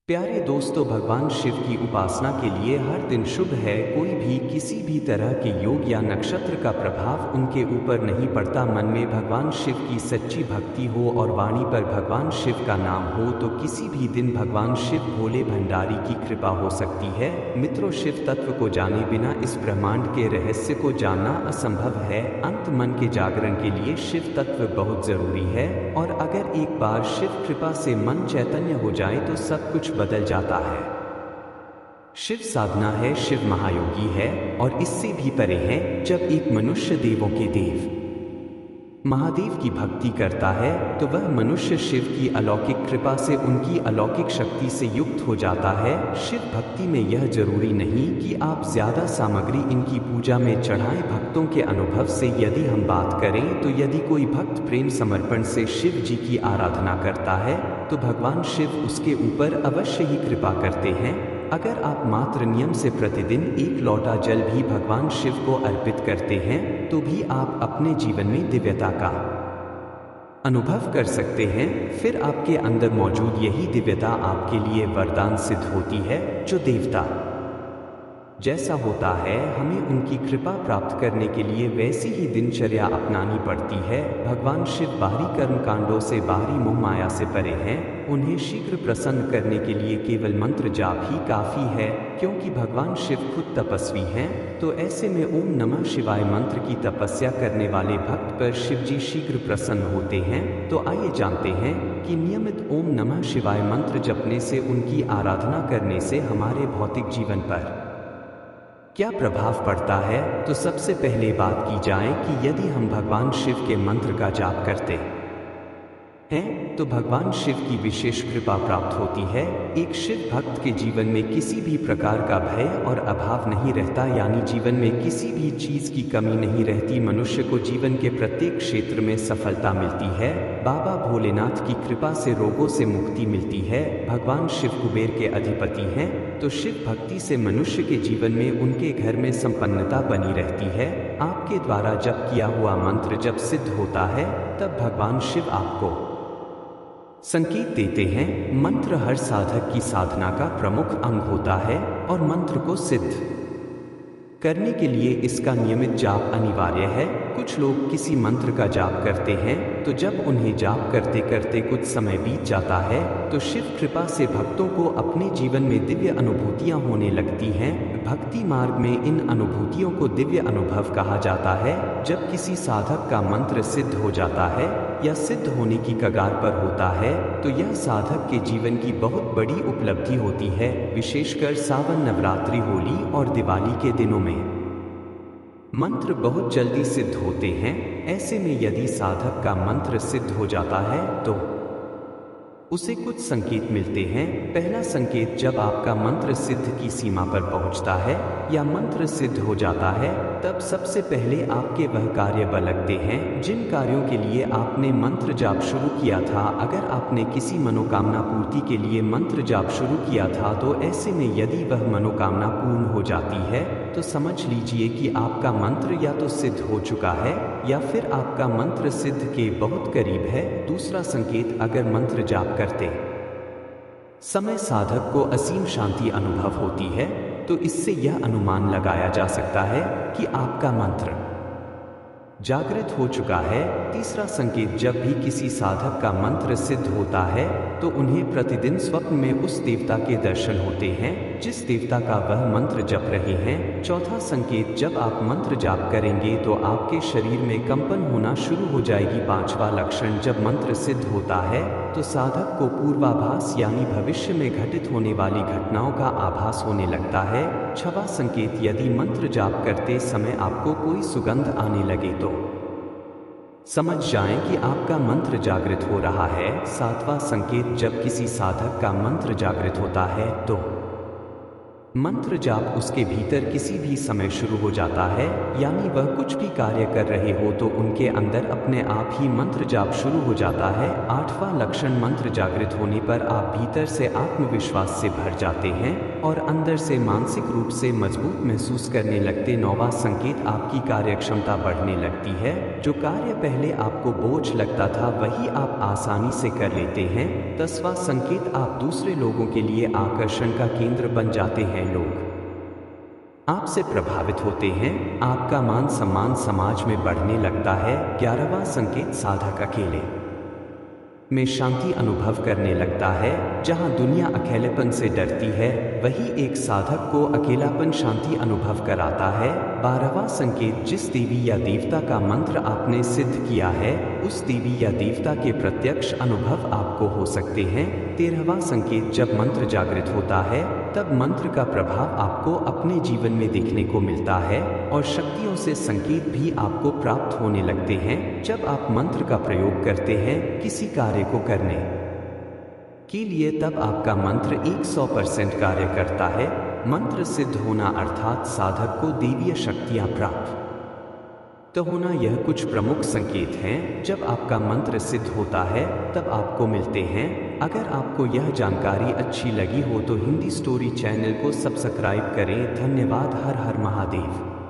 प्यारे दोस्तों, भगवान शिव की उपासना के लिए हर दिन शुभ है। कोई भी किसी भी तरह के योग या नक्षत्र का प्रभाव उनके ऊपर नहीं पड़ता। मन में भगवान शिव की सच्ची भक्ति हो और वाणी पर भगवान शिव का नाम हो तो किसी भी दिन भगवान शिव भोले भंडारी की कृपा हो सकती है। मित्रों, शिव तत्व को जाने बिना इस ब्रह्मांड के रहस्य को जानना असंभव है। अंत मन के जागरण के लिए शिव तत्व बहुत जरूरी है और अगर एक बार शिव कृपा से मन चैतन्य हो जाए तो सब कुछ बदल जाता है। शिव साधना है, शिव महायोगी है और इससे भी परे है। जब एक मनुष्य देवों के देव महादेव की भक्ति करता है तो वह मनुष्य शिव की अलौकिक कृपा से उनकी अलौकिक शक्ति से युक्त हो जाता है। शिव भक्ति में यह जरूरी नहीं कि आप ज्यादा सामग्री इनकी पूजा में चढ़ाएं। भक्तों के अनुभव से यदि हम बात करें तो यदि कोई भक्त प्रेम समर्पण से शिव जी की आराधना करता है तो भगवान शिव उसके ऊपर अवश्य ही कृपा करते हैं। अगर आप मात्र नियम से प्रतिदिन एक लोटा जल भी भगवान शिव को अर्पित करते हैं तो भी आप अपने जीवन में दिव्यता का अनुभव कर सकते हैं। फिर आपके अंदर मौजूद यही दिव्यता आपके लिए वरदान सिद्ध होती है। जो देवता जैसा होता है, हमें उनकी कृपा प्राप्त करने के लिए वैसी ही दिनचर्या अपनानी पड़ती है। भगवान शिव बाहरी कर्मकांडों से, बाहरी मोह माया से परे हैं। उन्हें शीघ्र प्रसन्न करने के लिए केवल मंत्र जाप ही काफी है, क्योंकि भगवान शिव खुद तपस्वी हैं। तो ऐसे में ओम नमः शिवाय मंत्र की तपस्या करने वाले भक्त पर शिव जी शीघ्र प्रसन्न होते हैं। तो आइए जानते हैं कि नियमित ओम नमः शिवाय मंत्र जपने से, उनकी आराधना करने से हमारे भौतिक जीवन पर क्या प्रभाव पड़ता है। तो सबसे पहले बात की जाए कि यदि हम भगवान शिव के मंत्र का जाप करते हैं तो भगवान शिव की विशेष कृपा प्राप्त होती है। एक शिव भक्त के जीवन में किसी भी प्रकार का भय और अभाव नहीं रहता, यानी जीवन में किसी भी चीज की कमी नहीं रहती। मनुष्य को जीवन के प्रत्येक क्षेत्र में सफलता मिलती है। बाबा भोलेनाथ की कृपा से रोगों से मुक्ति मिलती है। भगवान शिव कुबेर के अधिपति हैं, तो शिव भक्ति से मनुष्य के जीवन में उनके घर में संपन्नता बनी रहती है। आपके द्वारा जप किया हुआ मंत्र जब सिद्ध होता है तब भगवान शिव आपको संकेत देते हैं। मंत्र हर साधक की साधना का प्रमुख अंग होता है और मंत्र को सिद्ध करने के लिए इसका नियमित जाप अनिवार्य है। कुछ लोग किसी मंत्र का जाप करते हैं तो जब उन्हें जाप करते करते कुछ समय बीत जाता है तो शिव कृपा से भक्तों को अपने जीवन में दिव्य अनुभूतियां होने लगती हैं। भक्ति मार्ग में इन अनुभूतियों को दिव्य अनुभव कहा जाता है। जब किसी साधक का मंत्र सिद्ध हो जाता है या सिद्ध होने की कगार पर होता है तो यह साधक के जीवन की बहुत बड़ी उपलब्धि होती है। विशेषकर सावन, नवरात्रि, होली और दिवाली के दिनों में मंत्र बहुत जल्दी सिद्ध होते हैं। ऐसे में यदि साधक का मंत्र सिद्ध हो जाता है तो उसे कुछ संकेत मिलते हैं। पहला संकेत, जब आपका मंत्र सिद्ध की सीमा पर पहुंचता है या मंत्र सिद्ध हो जाता है तब सबसे पहले आपके वह कार्य बलकते हैं जिन कार्यों के लिए आपने मंत्र जाप शुरू किया था। अगर आपने किसी मनोकामना पूर्ति के लिए मंत्र जाप शुरू किया था तो ऐसे में यदि वह मनोकामना पूर्ण हो जाती है तो समझ लीजिए कि आपका मंत्र या तो सिद्ध हो चुका है या फिर आपका मंत्र सिद्ध के बहुत करीब है। दूसरा संकेत, अगर मंत्र जाप करते समय साधक को असीम शांति अनुभव होती है तो इससे यह अनुमान लगाया जा सकता है कि आपका मंत्र जागृत हो चुका है। तीसरा संकेत, जब भी किसी साधक का मंत्र सिद्ध होता है तो उन्हें प्रतिदिन स्वप्न में उस देवता के दर्शन होते हैं जिस देवता का वह मंत्र जप रहे हैं। चौथा संकेत, जब आप मंत्र जाप करेंगे तो आपके शरीर में कंपन होना शुरू हो जाएगी। पांचवा लक्षण, जब मंत्र सिद्ध होता है तो साधक को पूर्वाभास यानी भविष्य में घटित होने वाली घटनाओं का आभास होने लगता है। छठवां संकेत, यदि मंत्र जाप करते समय आपको कोई सुगंध आने लगे तो समझ जाएं कि आपका मंत्र जागृत हो रहा है। सातवां संकेत, जब किसी साधक का मंत्र जागृत होता है तो मंत्र जाप उसके भीतर किसी भी समय शुरू हो जाता है, यानी वह कुछ भी कार्य कर रहे हो तो उनके अंदर अपने आप ही मंत्र जाप शुरू हो जाता है। आठवां लक्षण, मंत्र जागृत होने पर आप भीतर से आत्मविश्वास से भर जाते हैं। और अंदर से मानसिक रूप से मजबूत महसूस करने लगते। 9वां संकेत, आपकी कार्यक्षमता बढ़ने लगती है। जो कार्य पहले आपको बोझ लगता था वही आप आसानी से कर लेते हैं। 10वां संकेत, आप दूसरे लोगों के लिए आकर्षण का केंद्र बन जाते हैं। लोग आपसे प्रभावित होते हैं, आपका मान सम्मान समाज में बढ़ने लगता है। 11वां संकेत, साधक अकेले में शांति अनुभव करने लगता है। जहां दुनिया अकेलेपन से डरती है वही एक साधक को अकेलापन शांति अनुभव कराता है। 12वां संकेत, जिस देवी या देवता का मंत्र आपने सिद्ध किया है उस देवी या देवता के प्रत्यक्ष अनुभव आपको हो सकते हैं। 13वां संकेत, जब मंत्र जागृत होता है तब मंत्र का प्रभाव आपको अपने जीवन में देखने को मिलता है और शक्तियों से संकेत भी आपको प्राप्त होने लगते हैं। जब आप मंत्र का प्रयोग करते हैं किसी कार्य को करने के लिए तब आपका मंत्र 100% कार्य करता है। मंत्र सिद्ध होना अर्थात साधक को देवीय शक्तियां प्राप्त तो होना, यह कुछ प्रमुख संकेत हैं जब आपका मंत्र सिद्ध होता है तब आपको मिलते हैं। अगर आपको यह जानकारी अच्छी लगी हो तो हिंदी स्टोरी चैनल को सब्सक्राइब करें। धन्यवाद। हर हर महादेव।